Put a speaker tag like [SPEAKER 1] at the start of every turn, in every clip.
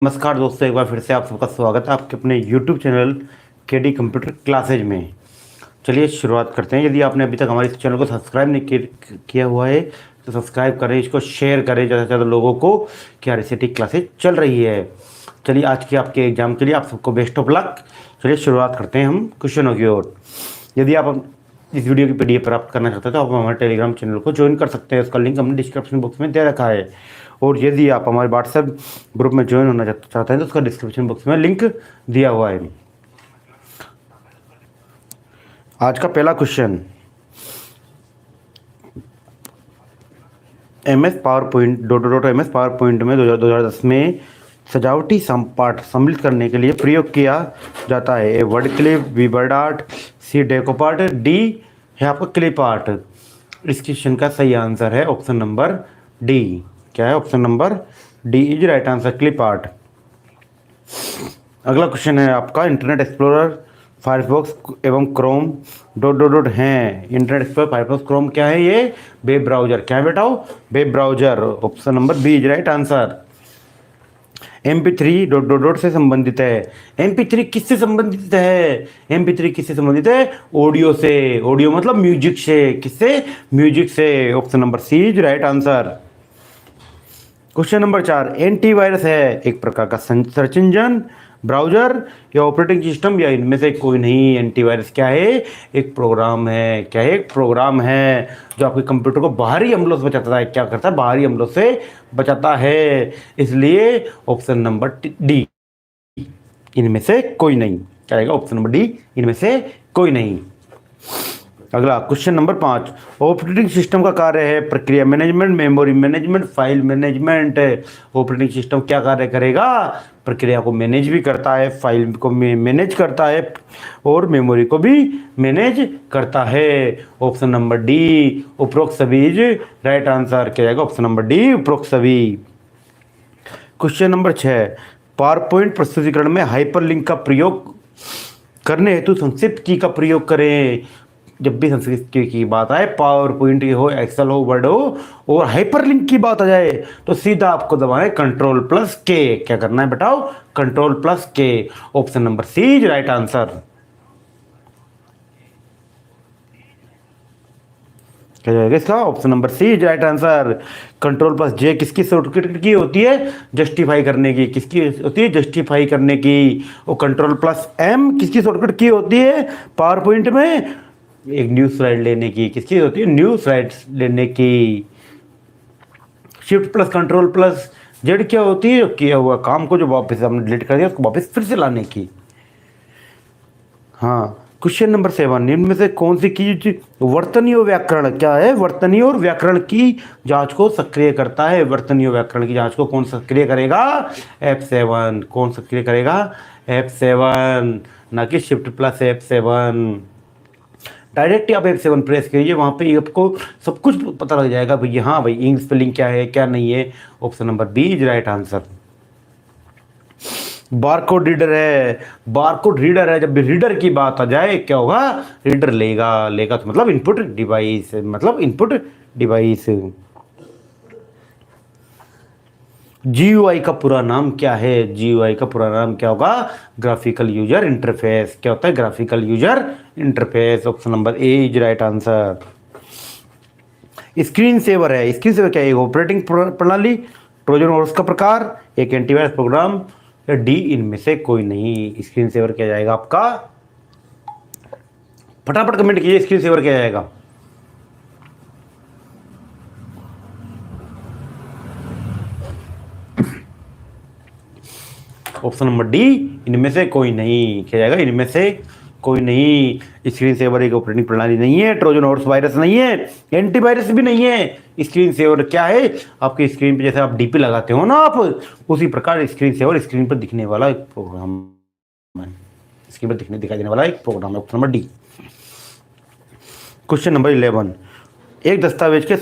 [SPEAKER 1] नमस्कार दोस्तों, एक बार फिर से आप सबका स्वागत है आपके अपने YouTube channel KD computer classes में। चलिए शुरुआत करते हैं। यदि आपने अभी तक हमारे इस चैनल को सब्सक्राइब नहीं किया हुआ है तो सब्सक्राइब करें, इसको शेयर करें ज़्यादा से ज़्यादा लोगों को कि RCT क्लासेज चल रही है। चलिए आज के आपके एग्जाम के लिए आप सबको बेस्ट ऑफ लक। चलिए शुरुआत करते हैं हम क्वेश्चनों की ओर। यदि आप इस वीडियो की PDF प्राप्त करना चाहते हैं तो आप हमारे टेलीग्राम चैनल को ज्वाइन कर सकते हैं। उसका लिंक हमने डिस्क्रिप्शन बॉक्स में दे रखा है। और यदि आप हमारे व्हाट्सएप ग्रुप में ज्वाइन होना चाहते हैं तो उसका डिस्क्रिप्शन बॉक्स में लिंक दिया हुआ है। आज का पहला क्वेश्चन, MS पावर पॉइंट में 2010 में सजावटी पाठ सम्मिलित करने के लिए प्रयोग किया जाता है। A word clip, B word art, C deco part, D है आपका क्लिप आर्ट। इस क्वेश्चन का सही आंसर है ऑप्शन नंबर डी। क्या है? Option number D is right answer, clip art. अगला क्वेश्चन है आपका, इंटरनेट एक्सप्लोरर, फायरफॉक्स एवं क्रोम डॉट डॉट डॉट हैं। इंटरनेट एक्सप्लोरर, फायरफॉक्स, क्रोम क्या है? ये वेब ब्राउजर। क्या है बेटा? Web browser. Option number B is right answer. MP3 dot dot dot से संबंधित है। MP3 किससे संबंधित है? MP3 किससे संबंधित है? ऑडियो से। ऑडियो मतलब म्यूजिक से। किससे? म्यूजिक से। Option number C is right answer. Question number 4, antivirus है एक प्रकार का सर्च इंजन, ब्राउजर या ऑपरेटिंग सिस्टम या इनमें से कोई नहीं। एंटीवायरस क्या है? एक प्रोग्राम है। क्या है? एक प्रोग्राम है जो आपके कंप्यूटर को बाहरी हमलों से बचाता है। क्या करता है? बाहरी हमलों से बचाता है। इसलिए ऑप्शन नंबर डी, इनमें से कोई नहीं। क्या आएगा? ऑप्शन नंबर डी, इनमें से कोई नहीं। अगला क्वेश्चन नंबर 5, ऑपरेटिंग सिस्टम का कार्य है प्रक्रिया management, memory management, file management. Operating system क्या कार्य करेगा? प्रक्रिया को मैनेज भी करता है, फाइल को मैनेज करता है और मेमोरी को भी मैनेज करता है। ऑप्शन नंबर डी, उपरोक्त सभी इज राइट आंसर। क्या जाएगा? ऑप्शन नंबर डी, उपरोक्त सभी। क्वेश्चन नंबर 6, पावर पॉइंट प्रस्तुतिकरण में हाइपरलिंक का प्रयोग करने हेतु संक्षिप्त की का प्रयोग करें। जब भी संस्कृत की बात आए, पावर पॉइंट की हो, एक्सेल हो, वर्ड हो और हाइपरलिंक की बात आ जाए तो सीधा आपको दबाएं Ctrl+K। क्या करना है बताओ? Ctrl+K। Option number C is right answer. क्या जाएगा इसका? Option number C is right answer. Ctrl+J किसकी शॉर्टकट की होती है? जस्टिफाई करने की। किसकी होती है? जस्टिफाई करने की। और Ctrl+M किसकी शॉर्टकट की होती है पावर पॉइंट में? एक न्यू स्लाइड लेने की। किसकी होती है? न्यू स्लाइड लेने की। Shift+Ctrl+Z क्या होती है? किया हुआ काम को जो वापस हमने डिलीट कर दिया उसको वापस फिर से लाने की। हाँ। क्वेश्चन नंबर 7, इनमें से कौन सी चीज वर्तनी और व्याकरण, क्या है? वर्तनी और व्याकरण की जांच को सक्रिय करता है। वर्तनी और व्याकरण की जांच को कौन सक्रिय करेगा? F7। कौन सक्रिय करेगा? F7, ना कि Shift+F7। डायरेक्ट आप F7 प्रेस करिए, वहाँ पे आपको सब कुछ पता लग जाएगा भाई। हाँ भाई, इंक स्पेलिंग क्या है, क्या नहीं है। Option number B is right answer. Barcode reader है। बारकोड रीडर है। जब भी रीडर की बात आ जाए क्या होगा? रीडर लेगा तो मतलब इनपुट डिवाइस, मतलब इनपुट डिवाइस। GUI का पूरा नाम क्या है? GUI का पूरा नाम क्या होगा? Graphical user interface. क्या होता है? Graphical user interface. Option number A is right answer. Screen saver है। स्क्रीन सेवर क्या है? ऑपरेटिंग प्रणाली, ट्रोजन हॉर्स का प्रकार, एक एंटीवायरस प्रोग्राम या डी इनमें से कोई नहीं। स्क्रीन सेवर क्या जाएगा आपका? फटाफट कमेंट कीजिए, स्क्रीन सेवर क्या जाएगा? ऑप्शन नंबर डी, इनमें से कोई नहीं। क्या जाएगा? इनमें से कोई नहीं। स्क्रीन सेवर एक ऑपरेटिंग प्रणाली नहीं है, ट्रोजन हॉर्स वायरस नहीं है, एंटीवायरस भी नहीं है। स्क्रीन सेवर क्या है? आपकी स्क्रीन पे जैसे आप डीपी लगाते हो ना आप, उसी प्रकार स्क्रीन सेवर स्क्रीन पर दिखने वाला एक प्रोग्राम है। स्क्रीन पर दिखाई देने वाला एक प्रोग्राम है। Option number D. Question number 11, एक दस्तावेज के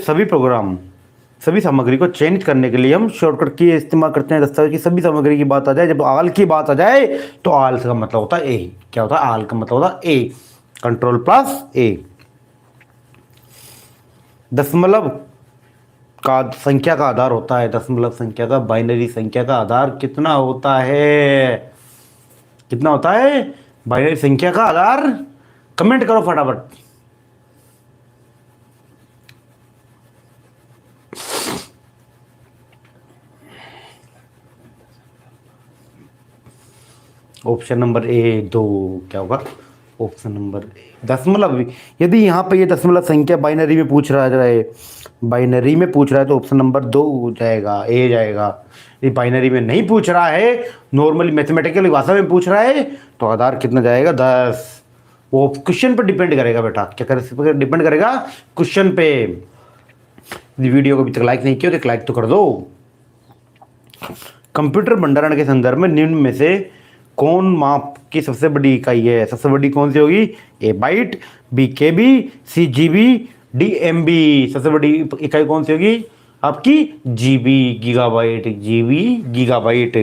[SPEAKER 1] सभी सामग्री को चयनित करने के लिए हम शॉर्टकट की इस्तेमाल करते हैं। दस्तावेज की सभी सामग्री की बात आ जाए, जब आल की बात आ जाए तो आल का मतलब होता है ए। क्या होता है? आल का मतलब होता है ए। Ctrl+A। दशमलव का संख्या का आधार होता है, दशमलव संख्या का, बाइनरी संख्या का आधार कितना होता है? कितना होता है बाइनरी संख्या का आधार? कमेंट करो फटाफट। ऑप्शन नंबर ए 2 क्या होगा? ऑप्शन नंबर ए दशमलव। यदि यहाँ पे ये दशमलव संख्या बाइनरी में पूछ रहा है, बाइनरी में पूछ रहा है तो ऑप्शन नंबर 2 हो जाएगा, ए जाएगा। ये बाइनरी में नहीं पूछ रहा है, नॉर्मली मैथमेटिकल भाषा में पूछ रहा है, तो आधार कितना जाएगा? 10। वो क्वेश्चन पर डिपेंड करेगा बेटा, क्या करे डिपेंड करेगा क्वेश्चन पे। यदि वीडियो को अभी तक लाइक नहीं किया तो एक लाइक तो कर दो। कंप्यूटर भंडारण के संदर्भ में निम्न में से कौन माप की सबसे बड़ी इकाई है? सबसे बड़ी कौन सी होगी? A byte, B KB, C GB, D MB. सबसे बड़ी इकाई कौन सी होगी आपकी? GB, gigabyte. GB, gigabyte.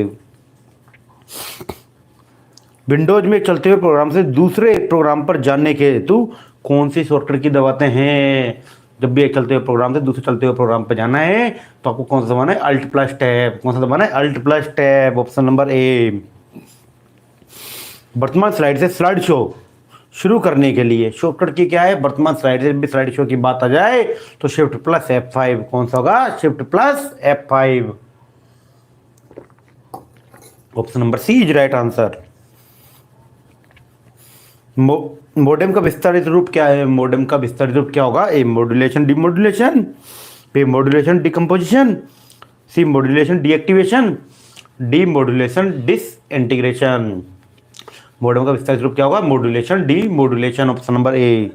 [SPEAKER 1] Windows में चलते हुए प्रोग्राम से दूसरे प्रोग्राम पर जाने के हेतु कौन सी शॉर्टकट की दबाते हैं? जब भी एक चलते हुए प्रोग्राम से दूसरे चलते हुए प्रोग्राम पर जाना है तो आपको कौन सा दबाना है? Alt plus tab. कौन सा दबाना है? Alt plus tab. Option number A. वर्तमान स्लाइड से स्लाइड शो शुरू करने के लिए शॉर्टकट की क्या है? वर्तमान स्लाइड से भी स्लाइड शो की बात आ जाए तो शिफ्ट प्लस F5। कौन सा होगा? Shift plus F5। Option number C is right answer. Modem का विस्तारित रूप क्या है? मोडेम का विस्तारित रूप क्या होगा? A modulation demodulation, B modulation decomposition, C modulation deactivation, D modulation disintegration. Modem का विस्तारित रूप क्या होगा? Modulation demodulation. Option number A.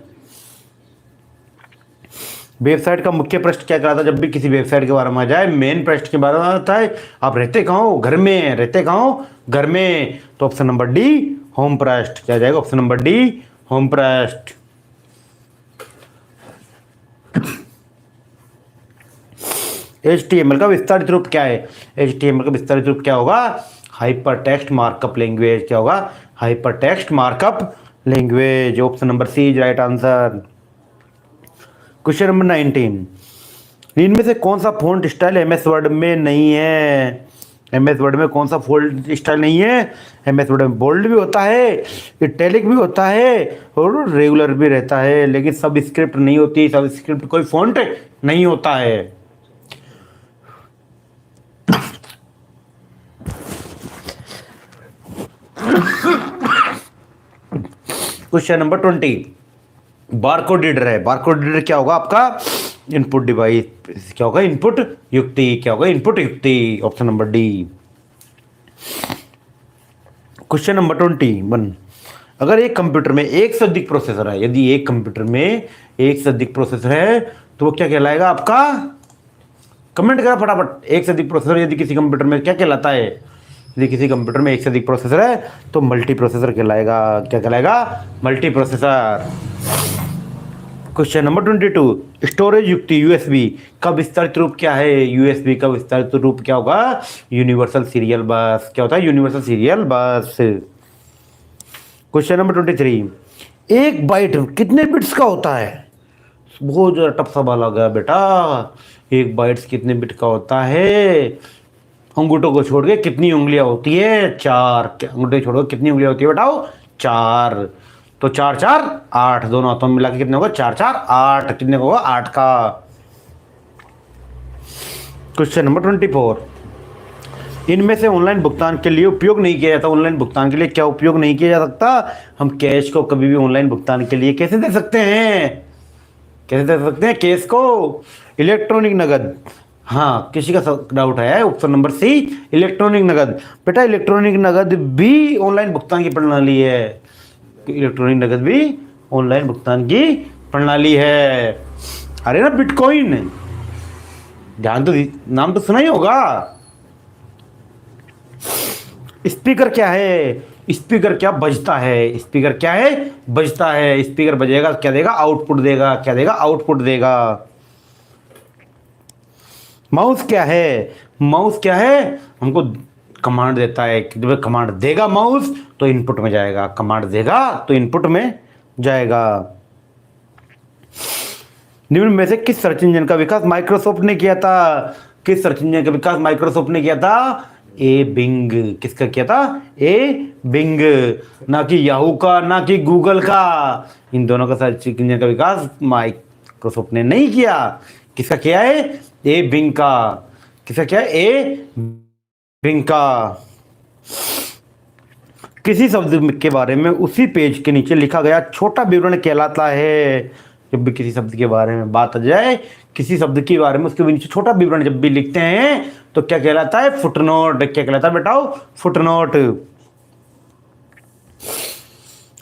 [SPEAKER 1] Website का मुख्य पृष्ठ क्या कहलाता है? जब भी किसी वेबसाइट के बारे में आ जाए मेन पृष्ठ के बारे में आता है। आप रहते कहाँ हो? घर में। रहते कहाँ हो? घर में। तो ऑप्शन नंबर डी होम पृष्ठ। क्या जाएगा? ऑप्शन नंबर डी होम पृष्ठ। HTML का विस्तारित रूप क्या है? HTML का विस्तारित रूप क्या होगा? Hyper text markup language. क्या होगा? Hyper text markup language. Option number C is right answer. Question number 19। इनमें से कौन सा फॉन्ट स्टाइल MS वर्ड में नहीं है? MS वर्ड में कौन सा फॉन्ट स्टाइल नहीं है? MS वर्ड में बोल्ड भी होता है, इटैलिक भी होता है और रेगुलर भी रहता है, लेकिन सब स्क्रिप्ट नहीं होती। सब स्क्रिप्ट कोई फॉन्ट नहीं होता है। Question number 20। बारकोड रीडर है। बारकोड रीडर क्या होगा आपका? Input device. क्या होगा? इनपुट युक्ति। क्या होगा? इनपुट युक्ति। Option number D. Question number 21। अगर एक कंप्यूटर में एक से अधिक प्रोसेसर है, यदि एक कंप्यूटर में एक से अधिक प्रोसेसर है तो वो क्या कहलाएगा आपका? कमेंट करा फटाफट। एक से अधिक प्रोसेसर यदि किसी कंप्यूटर में क्या कहलाता है? यदि किसी कंप्यूटर में एक से अधिक प्रोसेसर है तो मल्टी प्रोसेसर कहलाएगा। क्या कहलाएगा? Multi processor. Question number 22। Storage युक्ति USB का विस्तारित रूप क्या है? USB का विस्तारित रूप क्या होगा? यूनिवर्सल सीरियल बस। क्या होता है? यूनिवर्सल सीरियल बस। Question number 23। एक बाइट कितने बिट्स का होता है? बहुत ज़्यादा टफ सवाल आ गया बेटा। एक बाइट्स कितने बिट का होता है? अंगूठों को छोड़ के कितनी उंगलियां होती है? 4। अंगूठे छोड़ के कितनी उंगलियां होती है बताओ? 4। तो 4 4 8, दोनों हाथों में मिला के कितने होगा? 4 4 8। कितने होगा? 8 का। Question number 24। इनमें से ऑनलाइन भुगतान के लिए उपयोग नहीं किया जाता। ऑनलाइन भुगतान के लिए क्या उपयोग नहीं किया जा सकता? हम कैश को कभी भी ऑनलाइन भुगतान के लिए कैसे दे सकते हैं? कैसे दे सकते हैं कैश को? इलेक्ट्रॉनिक नगद। हाँ, किसी का डाउट है? ऑप्शन नंबर सी इलेक्ट्रॉनिक नगद। बेटा इलेक्ट्रॉनिक नगद भी ऑनलाइन भुगतान की प्रणाली है। इलेक्ट्रॉनिक नगद भी ऑनलाइन भुगतान की प्रणाली है। अरे ना बिटकॉइन, ध्यान तो नाम तो सुना ही होगा। स्पीकर क्या है? स्पीकर क्या बजता है? स्पीकर क्या है? बजता है। स्पीकर बजेगा क्या देगा? आउटपुट देगा। क्या देगा? आउटपुट देगा। माउस क्या है? माउस क्या है? हमको कमांड देता है। जब कमांड देगा माउस तो इनपुट में जाएगा। कमांड देगा तो इनपुट में जाएगा। निम्न में से किस सर्च इंजन का विकास माइक्रोसॉफ्ट ने किया था? किस सर्च इंजन का विकास माइक्रोसॉफ्ट ने किया था? ए बिंग। किसका किया था? ए बिंग। ना कि याहू का, ना कि गूगल का। इन दोनों का सर्च इंजन का विकास माइक्रोसॉफ्ट ने नहीं किया। किसका किया है? ए बिंग का। किसका किया है? ए बिंग का। किसी शब्द के बारे में उसी पेज के नीचे लिखा गया छोटा विवरण कहलाता है। जब भी किसी शब्द के बारे में बात आ जाए, किसी शब्द के बारे में उसके नीचे छोटा विवरण जब भी लिखते हैं तो क्या कहलाता है? फुटनोट। क्या कहलाता है बेटाओ? Footnote.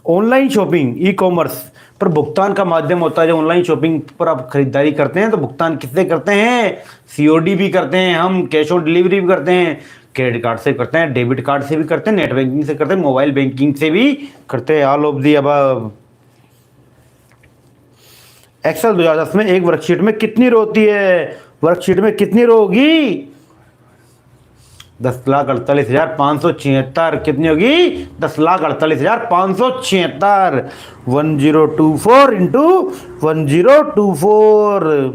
[SPEAKER 1] Online shopping, e commerce पर भुगतान का माध्यम होता है। जो ऑनलाइन शॉपिंग पर आप खरीदारी करते हैं तो भुगतान किससे करते हैं? सीओडी भी करते हैं हम, कैश ऑन डिलीवरी भी करते हैं, क्रेडिट कार्ड से करते हैं, डेबिट कार्ड से भी करते हैं, नेट बैंकिंग से करते हैं, मोबाइल बैंकिंग से भी करते हैं। All of the above. Excel 2010 में एक वर्कशीट में कितनी रो होती है? वर्कशीट में कितनी रो होगी? 10,48,576। कितनी होगी? 10,48,576। 1024 इंटू 1024।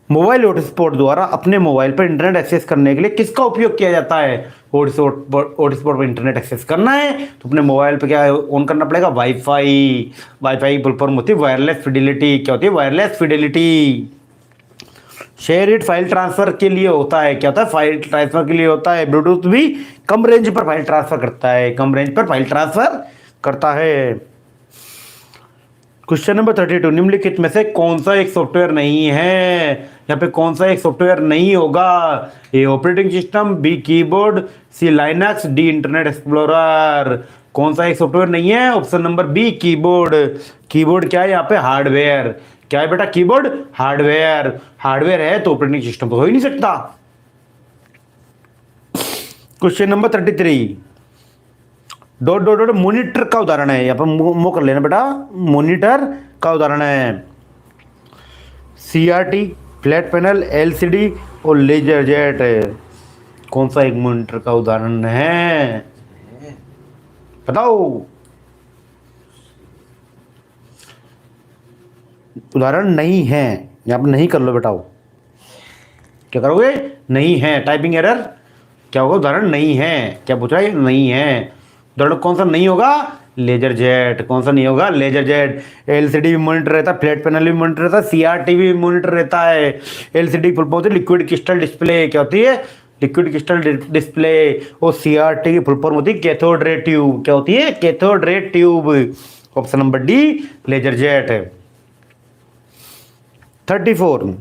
[SPEAKER 1] मोबाइल हॉटस्पॉट द्वारा अपने मोबाइल पर इंटरनेट एक्सेस करने के लिए किसका उपयोग किया जाता है? हॉटस्पॉट पर इंटरनेट एक्सेस करना है तो अपने मोबाइल पे क्या ऑन करना पड़ेगा? वाईफाई। वाईफाई फुल फॉर्म होती है वायरलेस फिडेलिटी। क्या होती है? Wireless Fidelity. Share it file transfer के लिए होता है। क्या होता है? फाइल ट्रांसफर के लिए होता है। ब्लूटूथ भी कम रेंज पर फाइल ट्रांसफर करता है। कम रेंज पर फाइल ट्रांसफर करता है। क्वेश्चन नंबर 32, निम्नलिखित में से कौन सा एक सॉफ्टवेयर नहीं है? यहाँ पे कौन सा एक सॉफ्टवेयर नहीं होगा? A operating system, B keyboard, C Linux, D internet explorer. कौन सा एक सॉफ्टवेयर नहीं है? Option number B keyboard. Keyboard क्या है? यहाँ पे हार्डवेयर। क्या है बेटा? Keyboard hardware. हार्डवेयर है तो ऑपरेटिंग सिस्टम तो हो ही नहीं सकता। Question number 33, dot dot dot monitor का उदाहरण है। यहाँ पर मो कर लेना बेटा। मॉनिटर का उदाहरण है सीआरटी, फ्लैट पैनल, एलसीडी और लेजर जेट। कौन सा एक मॉनिटर का उदाहरण है? बताओ। उदाहरण नहीं है। यहाँ पर नहीं कर लो बेटाओ। क्या करोगे? नहीं है। Typing error. क्या होगा? उदाहरण नहीं है। क्या पूछ रहा है? नहीं है। उदाहरण कौन सा नहीं होगा? Laser jet. कौन सा नहीं होगा? Laser jet. एलसीडी भी मॉनिटर रहता है, फ्लैट पैनल भी मॉनिटर रहता है, सीआरटी भी मॉनिटर रहता है। एलसीडी फुल फॉर्म होती है लिक्विड क्रिस्टल डिस्प्ले। क्या होती है? Liquid crystal display. और सीआरटी की फुल फॉर्म होती है कैथोड रे ट्यूब। क्या होती है? Cathode ray tube. Option number D laser jet. 34,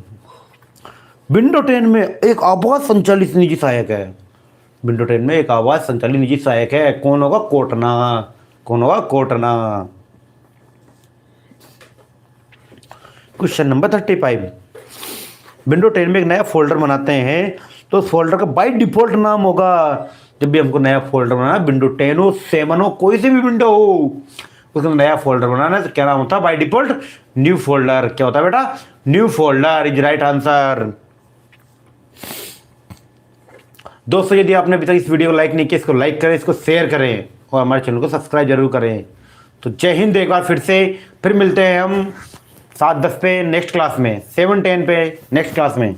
[SPEAKER 1] window 10 में एक आवाज संचालित निजी सहायक है। विंडो 10 में एक आवाज संचालित निजी सहायक है। कौन होगा? कोर्टना। कौन होगा? कोर्टना। क्वेश्चन नंबर 35, विंडो 10 में एक नया फोल्डर बनाते हैं तो उस फोल्डर का बाय डिफॉल्ट नाम होगा। जब भी हमको नया फोल्डर बनाना, विंडो 10 हो, 7 हो, कोई से भी विंडो हो, उसका नया फोल्डर बनाना है तो क्या नाम होता है? By default new folder. क्या होता है बेटा? New folder is right answer. दोस्तों, यदि आपने अभी तक इस वीडियो को लाइक नहीं किया, इसको लाइक करें, इसको शेयर करें और हमारे चैनल को सब्सक्राइब जरूर करें। तो जय हिंद। एक बार फिर मिलते हैं हम 7-10 पे नेक्स्ट क्लास में, 7-10 पे नेक्स्ट क्लास में।